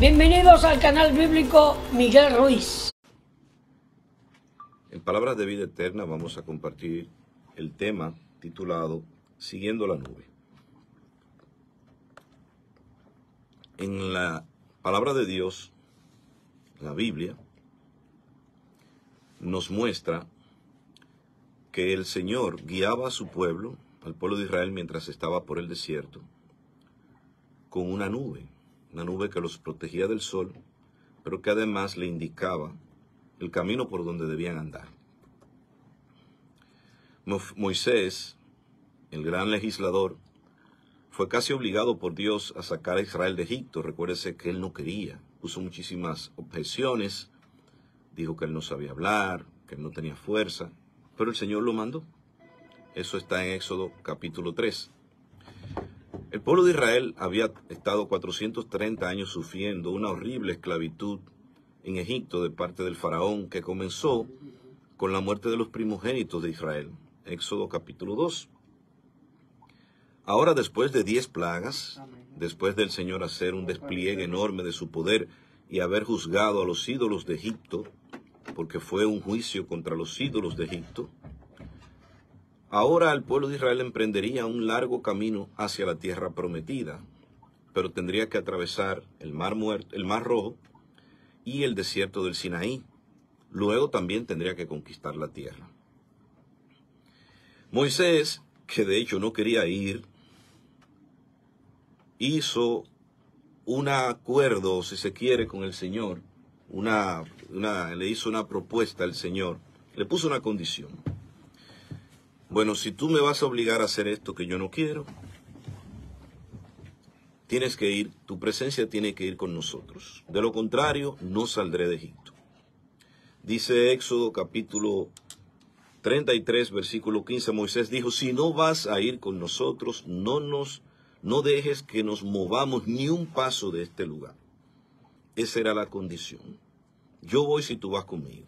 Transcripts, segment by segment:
Bienvenidos al canal bíblico Miguel Ruiz. En Palabras de Vida Eterna vamos a compartir el tema titulado Siguiendo la Nube. En la Palabra de Dios, la Biblia, nos muestra que el Señor guiaba a su pueblo, al pueblo de Israel, mientras estaba por el desierto, con una nube que los protegía del sol, pero que además le indicaba el camino por donde debían andar. Moisés, el gran legislador, fue casi obligado por Dios a sacar a Israel de Egipto. Recuérdese que él no quería, puso muchísimas objeciones, dijo que él no sabía hablar, que él no tenía fuerza, pero el Señor lo mandó. Eso está en Éxodo capítulo 3. El pueblo de Israel había estado 430 años sufriendo una horrible esclavitud en Egipto de parte del faraón, que comenzó con la muerte de los primogénitos de Israel. Éxodo capítulo 2. Ahora, después de 10 plagas, después del Señor hacer un despliegue enorme de su poder y haber juzgado a los ídolos de Egipto, porque fue un juicio contra los ídolos de Egipto, ahora el pueblo de Israel emprendería un largo camino hacia la tierra prometida, pero tendría que atravesar el Mar Rojo y el desierto del Sinaí. Luego también tendría que conquistar la tierra. Moisés, que de hecho no quería ir, hizo un acuerdo, si se quiere, con el Señor. Le hizo una propuesta al Señor. Le puso una condición. Bueno, si tú me vas a obligar a hacer esto que yo no quiero, tienes que ir, tu presencia tiene que ir con nosotros. De lo contrario, no saldré de Egipto. Dice Éxodo capítulo 33, versículo 15, Moisés dijo, si no vas a ir con nosotros, no dejes que nos movamos ni un paso de este lugar. Esa era la condición. Yo voy si tú vas conmigo.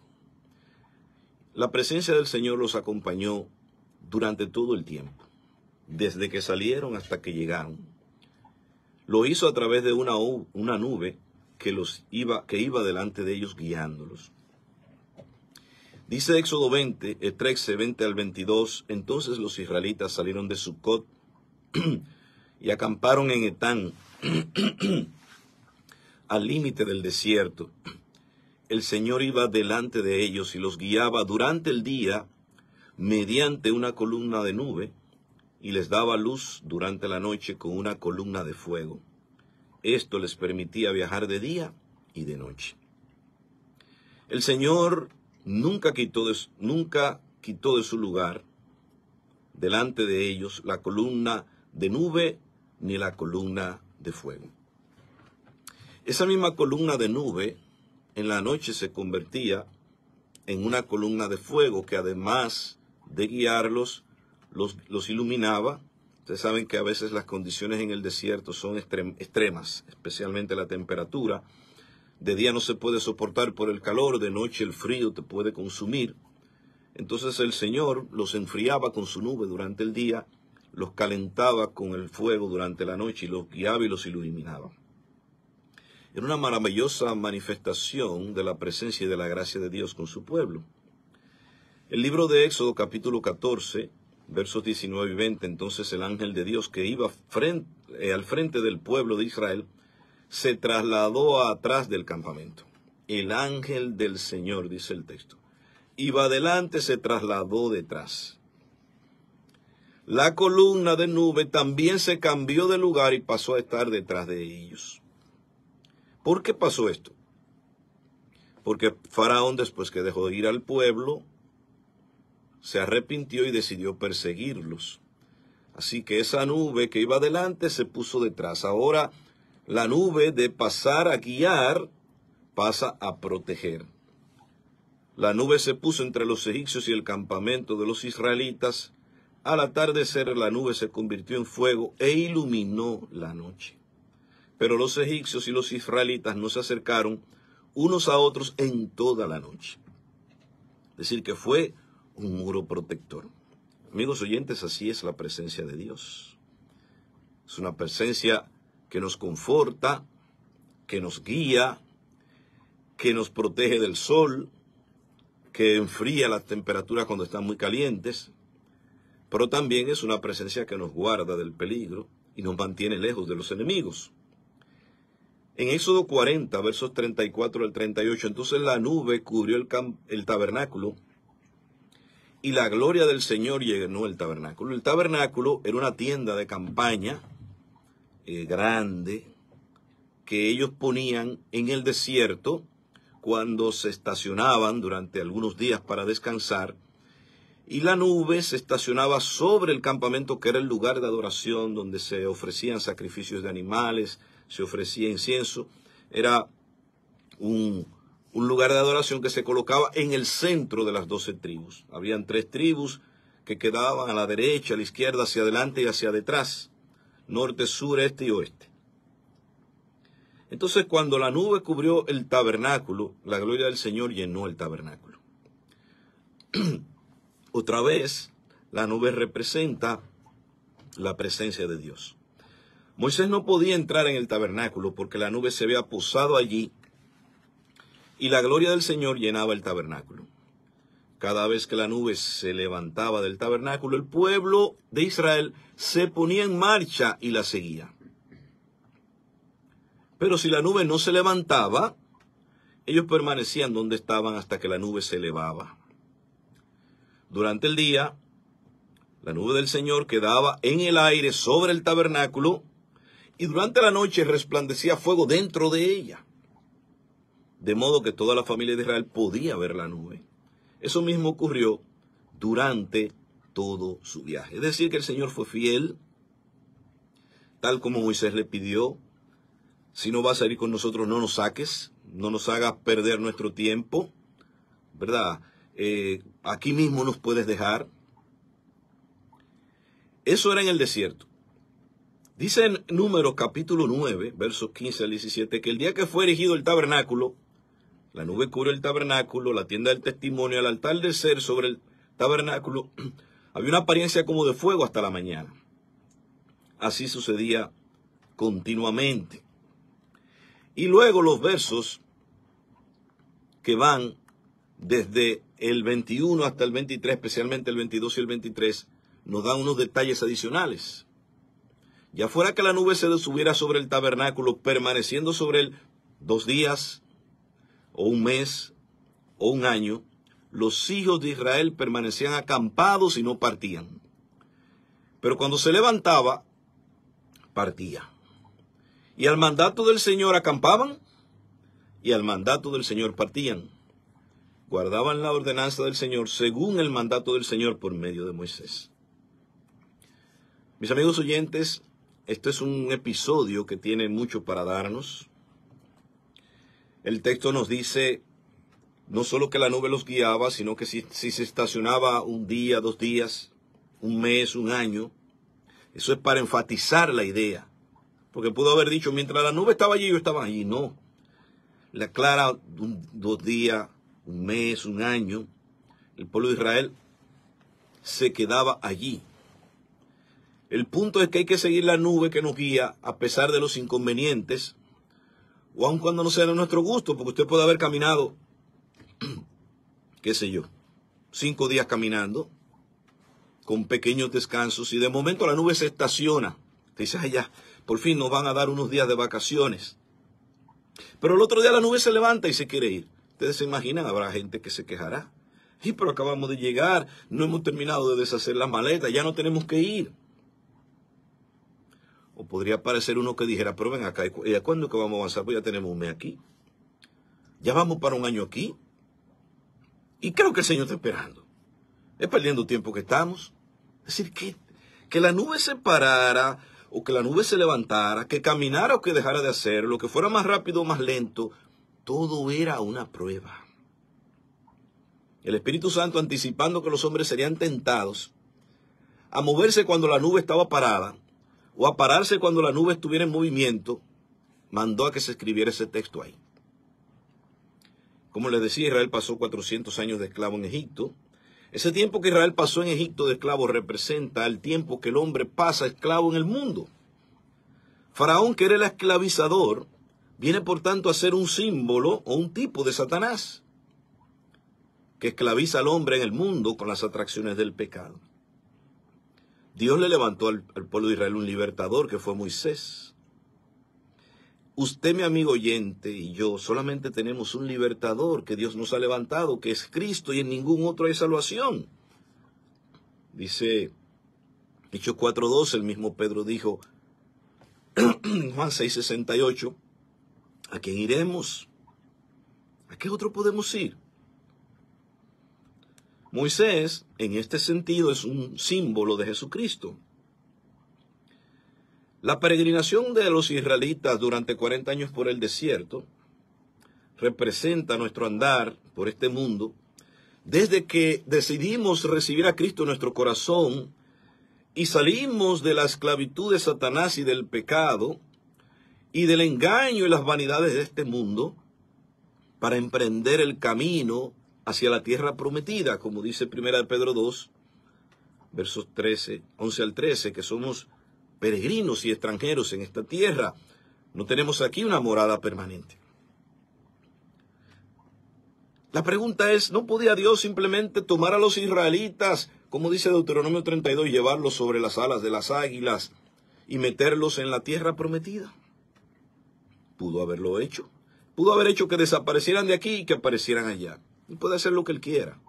La presencia del Señor los acompañó durante todo el tiempo, desde que salieron hasta que llegaron. Lo hizo a través de una nube que iba delante de ellos guiándolos. Dice Éxodo 13, 20 al 22, entonces los israelitas salieron de Sucot y acamparon en Etán, al límite del desierto. El Señor iba delante de ellos y los guiaba durante el día mediante una columna de nube, y les daba luz durante la noche con una columna de fuego. Esto les permitía viajar de día y de noche. El Señor nunca quitó de su lugar delante de ellos la columna de nube ni la columna de fuego. Esa misma columna de nube en la noche se convertía en una columna de fuego que, además de guiarlos, los iluminaba. Ustedes saben que a veces las condiciones en el desierto son extremas, especialmente la temperatura. De día no se puede soportar por el calor, de noche el frío te puede consumir. Entonces el Señor los enfriaba con su nube durante el día, los calentaba con el fuego durante la noche y los guiaba y los iluminaba. Era una maravillosa manifestación de la presencia y de la gracia de Dios con su pueblo. El libro de Éxodo capítulo 14, versos 19 y 20, entonces el ángel de Dios que iba al frente del pueblo de Israel, se trasladó atrás del campamento. El ángel del Señor, dice el texto, iba adelante, se trasladó detrás. La columna de nube también se cambió de lugar y pasó a estar detrás de ellos. ¿Por qué pasó esto? Porque Faraón, después que dejó de ir al pueblo, se arrepintió y decidió perseguirlos. Así que esa nube que iba adelante se puso detrás. Ahora la nube, de pasar a guiar, pasa a proteger. La nube se puso entre los egipcios y el campamento de los israelitas. Al atardecer la nube se convirtió en fuego e iluminó la noche. Pero los egipcios y los israelitas no se acercaron unos a otros en toda la noche. Es decir, que fue un muro protector. Amigos oyentes, así es la presencia de Dios. Es una presencia que nos conforta, que nos guía, que nos protege del sol, que enfría las temperaturas cuando están muy calientes, pero también es una presencia que nos guarda del peligro y nos mantiene lejos de los enemigos. En Éxodo 40, versos 34 al 38, entonces la nube cubrió el tabernáculo y la gloria del Señor llenó el tabernáculo. El tabernáculo era una tienda de campaña grande que ellos ponían en el desierto cuando se estacionaban durante algunos días para descansar, y la nube se estacionaba sobre el campamento, que era el lugar de adoración donde se ofrecían sacrificios de animales, se ofrecía incienso. Era un lugar de adoración que se colocaba en el centro de las 12 tribus. Habían 3 tribus que quedaban a la derecha, a la izquierda, hacia adelante y hacia detrás, norte, sur, este y oeste. Entonces, cuando la nube cubrió el tabernáculo, la gloria del Señor llenó el tabernáculo. Otra vez, la nube representa la presencia de Dios. Moisés no podía entrar en el tabernáculo porque la nube se había posado allí y la gloria del Señor llenaba el tabernáculo. Cada vez que la nube se levantaba del tabernáculo, el pueblo de Israel se ponía en marcha y la seguía. Pero si la nube no se levantaba, ellos permanecían donde estaban hasta que la nube se elevaba. Durante el día, la nube del Señor quedaba en el aire sobre el tabernáculo, y durante la noche resplandecía fuego dentro de ella. De modo que toda la familia de Israel podía ver la nube. Eso mismo ocurrió durante todo su viaje. Es decir, que el Señor fue fiel, tal como Moisés le pidió. Si no vas a ir con nosotros, no nos saques, no nos hagas perder nuestro tiempo, ¿verdad? Aquí mismo nos puedes dejar. Eso era en el desierto. Dice en Números capítulo 9, versos 15 al 17, que el día que fue erigido el tabernáculo, la nube cubrió el tabernáculo, la tienda del testimonio, el altar del ser sobre el tabernáculo, había una apariencia como de fuego hasta la mañana. Así sucedía continuamente. Y luego los versos que van desde el 21 hasta el 23, especialmente el 22 y el 23, nos dan unos detalles adicionales. Ya fuera que la nube se subiera sobre el tabernáculo, permaneciendo sobre él 2 días, o 1 mes, o 1 año, los hijos de Israel permanecían acampados y no partían. Pero cuando se levantaba, partía. Y al mandato del Señor acampaban, y al mandato del Señor partían. Guardaban la ordenanza del Señor según el mandato del Señor por medio de Moisés. Mis amigos oyentes, este es un episodio que tiene mucho para darnos. El texto nos dice no solo que la nube los guiaba, sino que si se estacionaba 1 día, 2 días, 1 mes, 1 año, eso es para enfatizar la idea. Porque pudo haber dicho, mientras la nube estaba allí, yo estaba allí. No. Le aclara 2 días, 1 mes, 1 año. El pueblo de Israel se quedaba allí. El punto es que hay que seguir la nube que nos guía a pesar de los inconvenientes, o aun cuando no sea de nuestro gusto, porque usted puede haber caminado, qué sé yo, 5 días caminando, con pequeños descansos, y de momento la nube se estaciona. Te dice, ya, por fin nos van a dar unos días de vacaciones. Pero el otro día la nube se levanta y se quiere ir. Ustedes se imaginan, habrá gente que se quejará. Sí, pero acabamos de llegar, no hemos terminado de deshacer las maletas, ya no tenemos que ir. O podría aparecer uno que dijera, pero ven acá, ¿y a cuándo que vamos a avanzar? Pues ya tenemos 1 mes aquí. Ya vamos para 1 año aquí. Y creo que el Señor está esperando. Es perdiendo tiempo que estamos. Es decir, que la nube se parara, o que la nube se levantara, que caminara o que dejara de hacerlo, que fuera más rápido o más lento, todo era una prueba. El Espíritu Santo, anticipando que los hombres serían tentados a moverse cuando la nube estaba parada, o a pararse cuando la nube estuviera en movimiento, mandó a que se escribiera ese texto ahí. Como les decía, Israel pasó 400 años de esclavo en Egipto. Ese tiempo que Israel pasó en Egipto de esclavo representa el tiempo que el hombre pasa esclavo en el mundo. Faraón, que era el esclavizador, viene por tanto a ser un símbolo o un tipo de Satanás, que esclaviza al hombre en el mundo con las atracciones del pecado. Dios le levantó al pueblo de Israel un libertador, que fue Moisés. Usted, mi amigo oyente, y yo solamente tenemos un libertador que Dios nos ha levantado, que es Cristo, y en ningún otro hay salvación. Dice Hechos 4:12, el mismo Pedro dijo, Juan 6:68, ¿a quién iremos? ¿A qué otro podemos ir? Moisés, en este sentido, es un símbolo de Jesucristo. La peregrinación de los israelitas durante 40 años por el desierto representa nuestro andar por este mundo desde que decidimos recibir a Cristo en nuestro corazón y salimos de la esclavitud de Satanás y del pecado y del engaño y las vanidades de este mundo para emprender el camino hacia la tierra prometida, como dice 1 Pedro 2, versos 11 al 13, que somos peregrinos y extranjeros en esta tierra. No tenemos aquí una morada permanente. La pregunta es, ¿no podía Dios simplemente tomar a los israelitas, como dice Deuteronomio 32, y llevarlos sobre las alas de las águilas y meterlos en la tierra prometida? Pudo haberlo hecho. Pudo haber hecho que desaparecieran de aquí y que aparecieran allá. Y puede hacer lo que él quiera.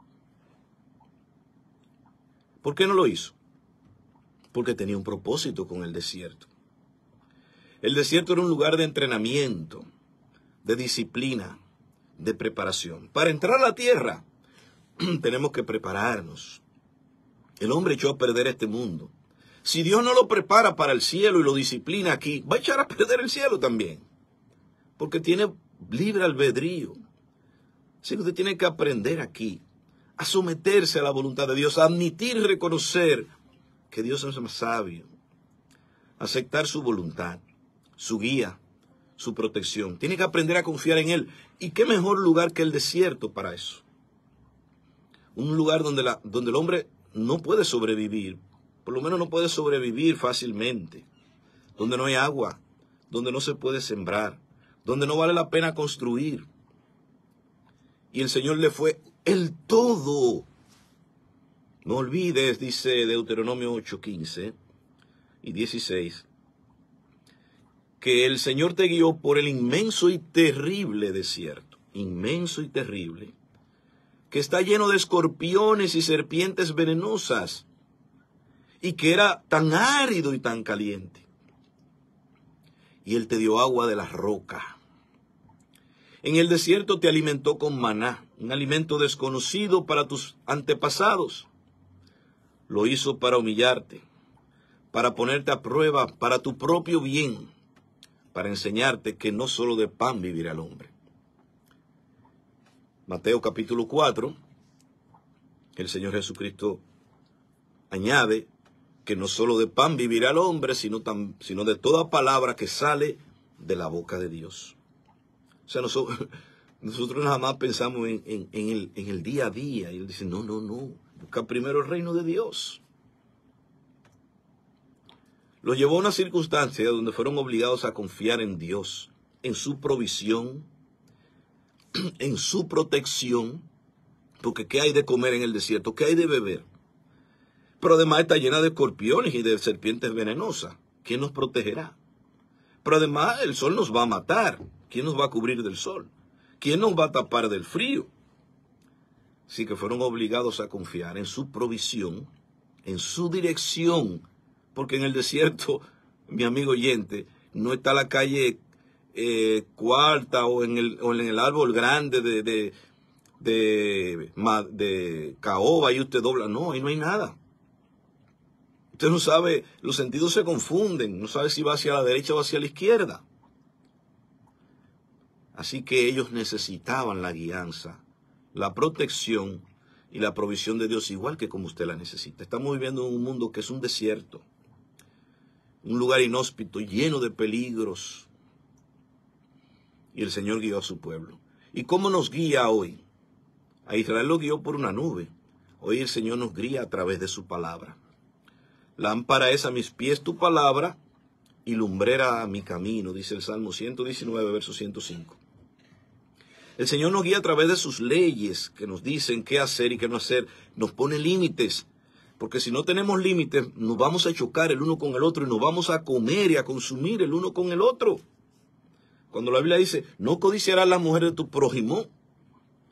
¿Por qué no lo hizo? Porque tenía un propósito con el desierto. El desierto era un lugar de entrenamiento, de disciplina, de preparación. Para entrar a la tierra, tenemos que prepararnos. El hombre echó a perder este mundo. Si Dios no lo prepara para el cielo y lo disciplina aquí, va a echar a perder el cielo también. Porque tiene libre albedrío. Así que usted tiene que aprender aquí a someterse a la voluntad de Dios, a admitir y reconocer que Dios es más sabio, aceptar su voluntad, su guía, su protección. Tiene que aprender a confiar en Él. ¿Y qué mejor lugar que el desierto para eso? Un lugar donde el hombre no puede sobrevivir, por lo menos no puede sobrevivir fácilmente, donde no hay agua, donde no se puede sembrar, donde no vale la pena construir. Y el Señor le fue el todo. No olvides, dice Deuteronomio 8:15 y 16, que el Señor te guió por el inmenso y terrible desierto, inmenso y terrible, que está lleno de escorpiones y serpientes venenosas, y que era tan árido y tan caliente. Y Él te dio agua de la roca. En el desierto te alimentó con maná, un alimento desconocido para tus antepasados. Lo hizo para humillarte, para ponerte a prueba, para tu propio bien, para enseñarte que no solo de pan vivirá el hombre. Mateo capítulo 4, el Señor Jesucristo añade que no solo de pan vivirá el hombre, sino de toda palabra que sale de la boca de Dios. O sea, nosotros nada más pensamos en el día a día. Y Él dice, no. Busca primero el reino de Dios. Los llevó a una circunstancia donde fueron obligados a confiar en Dios, en su provisión, en su protección. Porque ¿qué hay de comer en el desierto? ¿Qué hay de beber? Pero además está llena de escorpiones y de serpientes venenosas. ¿Quién nos protegerá? Pero además el sol nos va a matar. ¿Quién nos va a cubrir del sol? ¿Quién nos va a tapar del frío? Así que fueron obligados a confiar en su provisión, en su dirección, porque en el desierto, mi amigo oyente, no está la calle cuarta o en el árbol grande de caoba y usted dobla. No, ahí no hay nada. Usted no sabe, los sentidos se confunden, no sabe si va hacia la derecha o hacia la izquierda. Así que ellos necesitaban la guianza, la protección y la provisión de Dios, igual que como usted la necesita. Estamos viviendo en un mundo que es un desierto, un lugar inhóspito, lleno de peligros. Y el Señor guió a su pueblo. ¿Y cómo nos guía hoy? A Israel lo guió por una nube. Hoy el Señor nos guía a través de su palabra. Lámpara es a mis pies tu palabra y lumbrera mi camino, dice el Salmo 119, verso 105. El Señor nos guía a través de sus leyes que nos dicen qué hacer y qué no hacer. Nos pone límites, porque si no tenemos límites, nos vamos a chocar el uno con el otro y nos vamos a comer y a consumir el uno con el otro. Cuando la Biblia dice, no codiciarás la mujer de tu prójimo,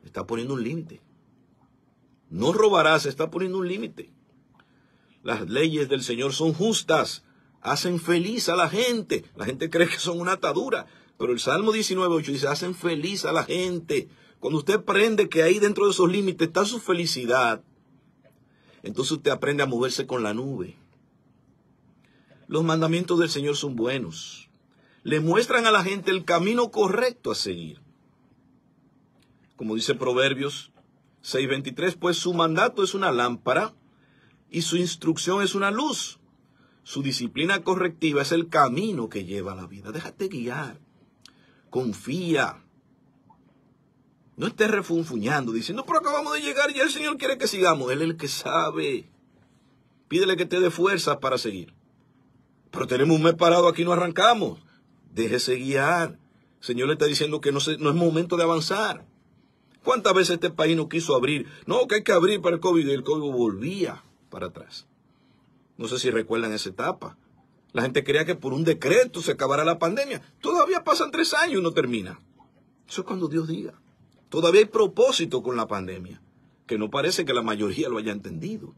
está poniendo un límite. No robarás, está poniendo un límite. Las leyes del Señor son justas, hacen feliz a la gente. La gente cree que son una atadura, pero el Salmo 19:8 dice, hacen feliz a la gente. Cuando usted aprende que ahí dentro de esos límites está su felicidad, entonces usted aprende a moverse con la nube. Los mandamientos del Señor son buenos. Le muestran a la gente el camino correcto a seguir. Como dice Proverbios 6:23, pues su mandato es una lámpara y su instrucción es una luz. Su disciplina correctiva es el camino que lleva a la vida. Déjate guiar. Confía. No estés refunfuñando diciendo, pero acabamos de llegar y ya el Señor quiere que sigamos. Él es el que sabe. Pídele que te dé fuerzas para seguir. Pero tenemos un mes parado aquí y no arrancamos. Déjese guiar. El Señor le está diciendo que no es momento de avanzar. ¿Cuántas veces este país no quiso abrir? No, que hay que abrir para el COVID y el COVID volvía para atrás. No sé si recuerdan esa etapa. La gente creía que por un decreto se acabara la pandemia. Todavía pasan 3 años y no termina. Eso es cuando Dios diga. Todavía hay propósito con la pandemia, que no parece que la mayoría lo haya entendido.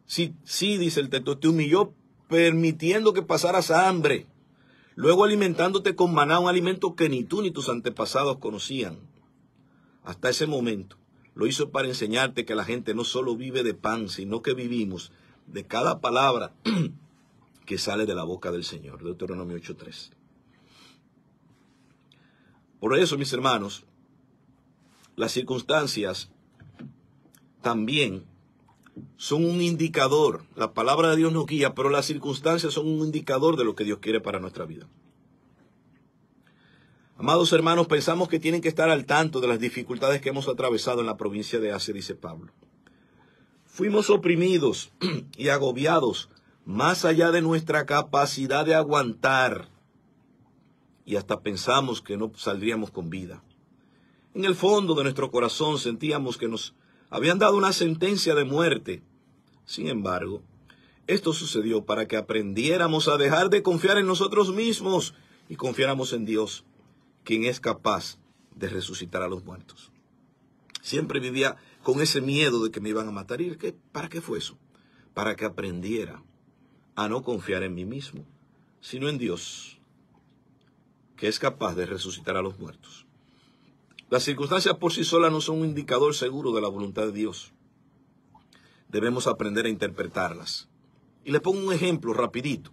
Sí, dice el texto, te humilló permitiendo que pasaras hambre, luego alimentándote con maná, un alimento que ni tú ni tus antepasados conocían. Hasta ese momento lo hizo para enseñarte que la gente no solo vive de pan, sino que vivimos de cada palabra que sale de la boca del Señor. Deuteronomio 8:3. Por eso, mis hermanos, las circunstancias también son un indicador. La palabra de Dios nos guía, pero las circunstancias son un indicador de lo que Dios quiere para nuestra vida. Amados hermanos, pensamos que tienen que estar al tanto de las dificultades que hemos atravesado en la provincia de Asia, dice Pablo. Fuimos oprimidos y agobiados más allá de nuestra capacidad de aguantar. Y hasta pensamos que no saldríamos con vida. En el fondo de nuestro corazón sentíamos que nos habían dado una sentencia de muerte. Sin embargo, esto sucedió para que aprendiéramos a dejar de confiar en nosotros mismos y confiáramos en Dios, quien es capaz de resucitar a los muertos. Siempre vivía con ese miedo de que me iban a matar. ¿Y para qué fue eso? Para que aprendiera a no confiar en mí mismo, sino en Dios, que es capaz de resucitar a los muertos. Las circunstancias por sí solas no son un indicador seguro de la voluntad de Dios. Debemos aprender a interpretarlas. Y les pongo un ejemplo rapidito.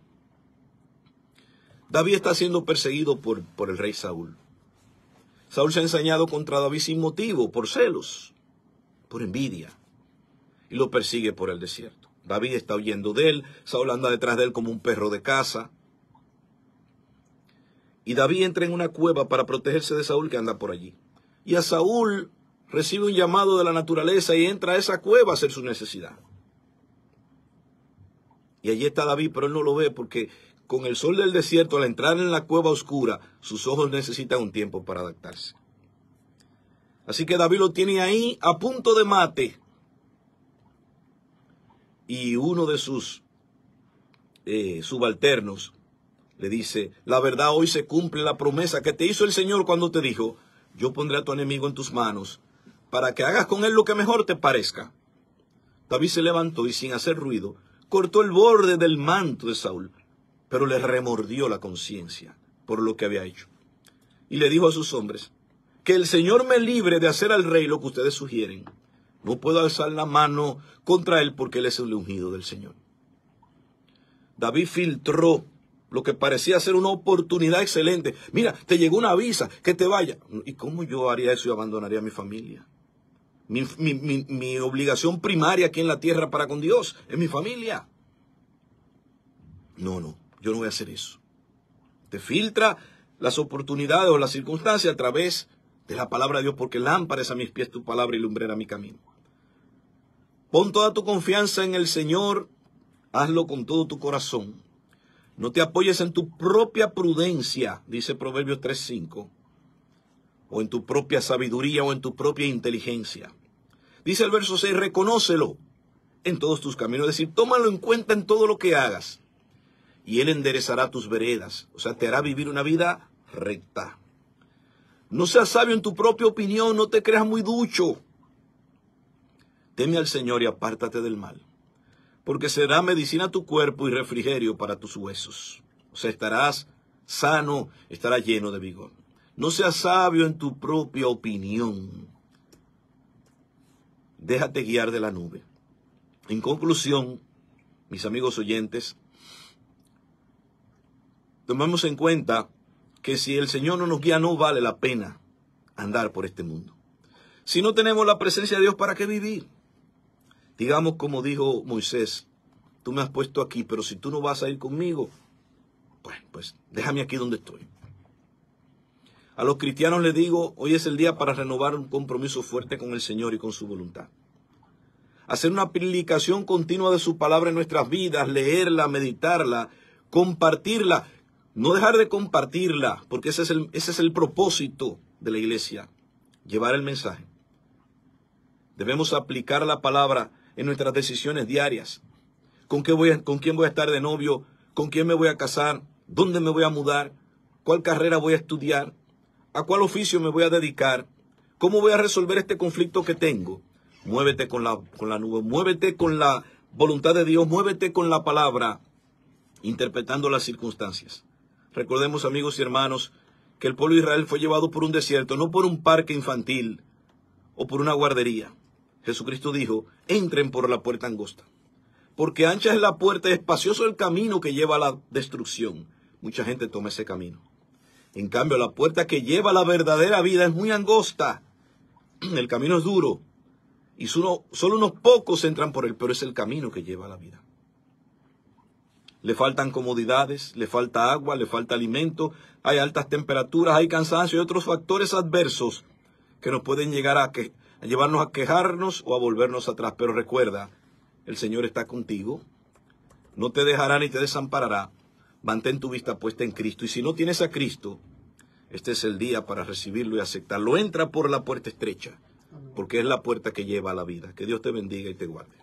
David está siendo perseguido por el rey Saúl. Saúl se ha ensañado contra David sin motivo, por celos, por envidia, y lo persigue por el desierto. David está huyendo de él, Saúl anda detrás de él como un perro de caza. Y David entra en una cueva para protegerse de Saúl que anda por allí. Y a Saúl recibe un llamado de la naturaleza y entra a esa cueva a hacer su necesidad. Y allí está David, pero él no lo ve porque con el sol del desierto, al entrar en la cueva oscura, sus ojos necesitan un tiempo para adaptarse. Así que David lo tiene ahí a punto de mate. Y uno de sus subalternos le dice, la verdad, hoy se cumple la promesa que te hizo el Señor cuando te dijo, yo pondré a tu enemigo en tus manos para que hagas con él lo que mejor te parezca. David se levantó y sin hacer ruido, cortó el borde del manto de Saúl, pero le remordió la conciencia por lo que había hecho. Y le dijo a sus hombres, que el Señor me libre de hacer al rey lo que ustedes sugieren. No puedo alzar la mano contra él porque él es el ungido del Señor. David filtró lo que parecía ser una oportunidad excelente. Mira, te llegó una visa, que te vaya. ¿Y cómo yo haría eso y abandonaría a mi familia? Mi obligación primaria aquí en la tierra para con Dios es mi familia. No, yo no voy a hacer eso. Te filtra las oportunidades o las circunstancias a través de la palabra de Dios, porque lámpara es a mis pies tu palabra y lumbrera mi camino. Pon toda tu confianza en el Señor, hazlo con todo tu corazón. No te apoyes en tu propia prudencia, dice Proverbios 3:5, o en tu propia sabiduría o en tu propia inteligencia. Dice el verso 6, reconócelo en todos tus caminos, es decir, tómalo en cuenta en todo lo que hagas, y Él enderezará tus veredas, o sea, te hará vivir una vida recta. No seas sabio en tu propia opinión, no te creas muy ducho. Teme al Señor y apártate del mal, porque será medicina a tu cuerpo y refrigerio para tus huesos. O sea, estarás sano, estarás lleno de vigor. No seas sabio en tu propia opinión. Déjate guiar de la nube. En conclusión, mis amigos oyentes, tomemos en cuenta que si el Señor no nos guía, no vale la pena andar por este mundo. Si no tenemos la presencia de Dios, ¿para qué vivir? Digamos como dijo Moisés, tú me has puesto aquí, pero si tú no vas a ir conmigo, bueno, pues déjame aquí donde estoy. A los cristianos les digo, hoy es el día para renovar un compromiso fuerte con el Señor y con su voluntad. Hacer una aplicación continua de su palabra en nuestras vidas, leerla, meditarla, compartirla. No dejar de compartirla, porque ese es el propósito de la iglesia, llevar el mensaje. Debemos aplicar la palabra en nuestras decisiones diarias. ¿Con quién voy a estar de novio? ¿Con quién me voy a casar? ¿Dónde me voy a mudar? ¿Cuál carrera voy a estudiar? ¿A cuál oficio me voy a dedicar? ¿Cómo voy a resolver este conflicto que tengo? Muévete con la nube, muévete con la voluntad de Dios, muévete con la palabra, interpretando las circunstancias. Recordemos, amigos y hermanos, que el pueblo de Israel fue llevado por un desierto, no por un parque infantil o por una guardería. Jesucristo dijo, entren por la puerta angosta, porque ancha es la puerta y espacioso el camino que lleva a la destrucción. Mucha gente toma ese camino. En cambio, la puerta que lleva a la verdadera vida es muy angosta. El camino es duro y solo unos pocos entran por él, pero es el camino que lleva a la vida. Le faltan comodidades, le falta agua, le falta alimento, hay altas temperaturas, hay cansancio y otros factores adversos que nos pueden llegar a llevarnos a quejarnos o a volvernos atrás. Pero recuerda, el Señor está contigo, no te dejará ni te desamparará. Mantén tu vista puesta en Cristo. Y si no tienes a Cristo, este es el día para recibirlo y aceptarlo. Entra por la puerta estrecha, porque es la puerta que lleva a la vida. Que Dios te bendiga y te guarde.